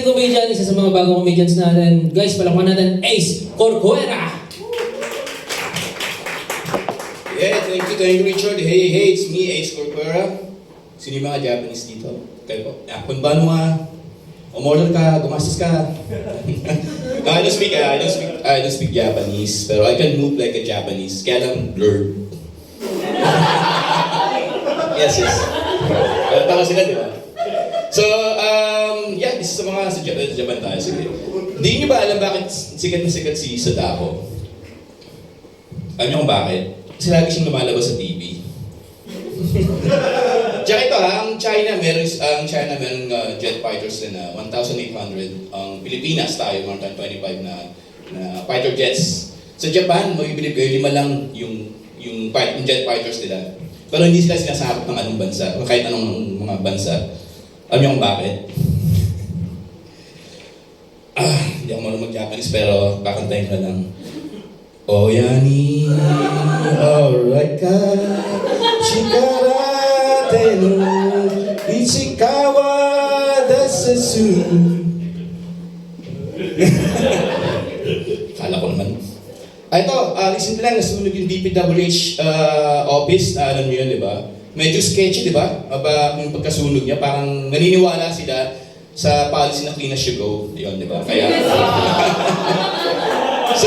comedian, isa sa mga bagong comedians natin. Guys, palakpan natin Ace Corcuera! Yeah, thank you Richard. Hey, it's me, Ace Corcuera. Sino yung mga Japanese dito? Kayo po. Kung ba nga, umorder ka, gumastos ka. No, I don't speak Japanese, pero I can move like a Japanese. Kaya lang blurred. Yes. Tama sila, di ba? So, yeah, this is sa Japan tayo. Sige. Hindi nyo ba alam bakit sikat na sikat si Sadako? Alam nyo kung bakit? Kasi lagi siyang lumalabas sa TV. Tsaka ito ang China meron jet fighters na 1,800. Ang Pilipinas tayo, more than 25 na fighter jets. Sa Japan, mabibili kayo 5 lang yung jet fighters nila. Pero hindi sila sinasabot ng anong bansa, o kahit anong mga bansa. Alam niyo kung bakit? Hindi ako marunong mag-Japanese pero kakantayin ko lang. Oyani, alright ka, shikarate no, ichikawa dasesu. Kala ko naman. Ito, recently lang nasunog yung DPWH office, alam niyo yun, di ba? Medyo sketchy, di ba? Yung pagkasunog niya, parang naniniwala sila sa policy na clean as you go. Yun, di ba? Kaya... So,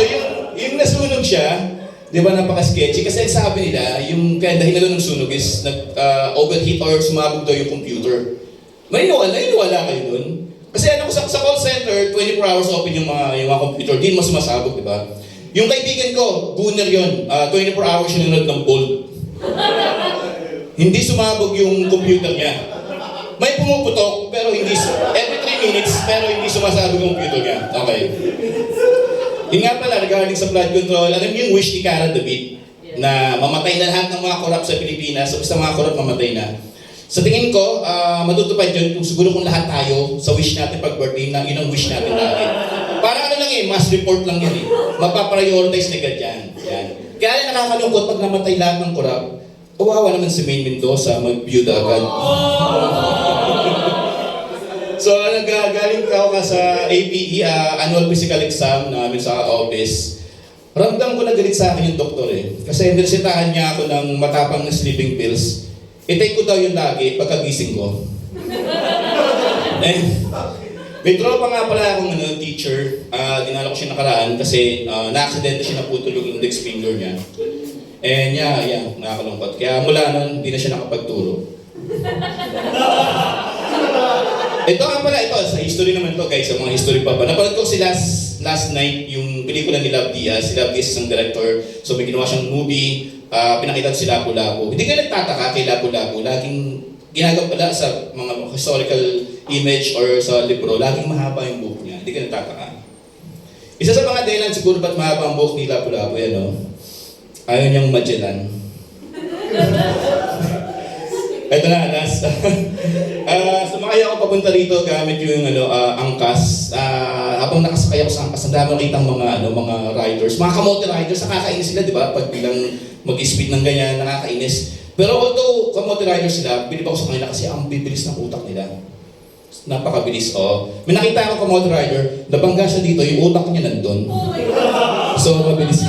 yung nasunog siya, di ba, napaka-sketchy? Kasi sabi nila, yung kaya dahilan ng sunog is overheat or sumabog daw yung computer. Naniniwala kayo dun? Kasi sa call center, 24 hours open yung mga computer, di mo sumasabog, di ba? Yung kaibigan ko, gunner yun, 24 hours yung nanood ng Bolt. Hindi sumabog yung computer niya. May pumuputok, pero hindi, every 3 minutes, pero hindi sumasabog yung computer niya. Okay. Yun nga pala, regarding sa flood control, alam niyo yung wish ni Cara David na mamatay na lahat ng mga korap sa Pilipinas, so basta mga korap mamatay na. Sa tingin ko, matutupad yun kung siguro kung lahat tayo sa wish natin pag-birthday na yun ang wish natin lagi. Parang ano lang mass report lang yan Mapaprioritize na agad yan. Kaya nakakalungkot pag namatay lahat ng korap, kawawa naman si Maine Mendoza, mag-byuda agad. So, nagagaling ako sa APE, annual physical exam namin sa office. Ramdam ko na galit sa akin yung doktor Kasi niresetahan niya ako ng matapang na sleeping pills. I-take ko daw yun lagi pagkagising ko. May tropa nga pala akong teacher. Dinala ko siya nakaraan kasi na-aksidente siya, naputol yung index finger niya. And nakakalungkot. Kaya mula nun, hindi na siya nakapagturo. Ito nga pala, sa history naman to guys, sa mga history pa ba. Napanood ko si last night, yung pelikula ni Love Diaz. Si Love Diaz isang director, so may ginawa siyang movie, pinakita si Lapu-Lapu. Hindi ka nagtataka kay Lapu-Lapu, laging ginagawa pala sa mga historical image or sa libro, laging mahaba yung buhok niya. Hindi ka nagtataka. Isa sa mga dahilan siguro ba't mahaba ang buhok ni Lapu-Lapu, ayaw niyang Magellan. Ito na, last. Sumakay ako papunta rito gamit yung angkas. Habang nakasakay ako sa angkas, ang dami nakitang mga riders. Mga kamote riders, nakakainis sila, di ba? Pag bilang mag-speed ng ganyan, nakakainis. Pero although kamote riders sila, bilib ako sa kanila kasi ang bibilis ng utak nila. Napakabilis, May nakita ako kamote rider, nabangga siya dito, yung utak niya nandun. So, mabilis.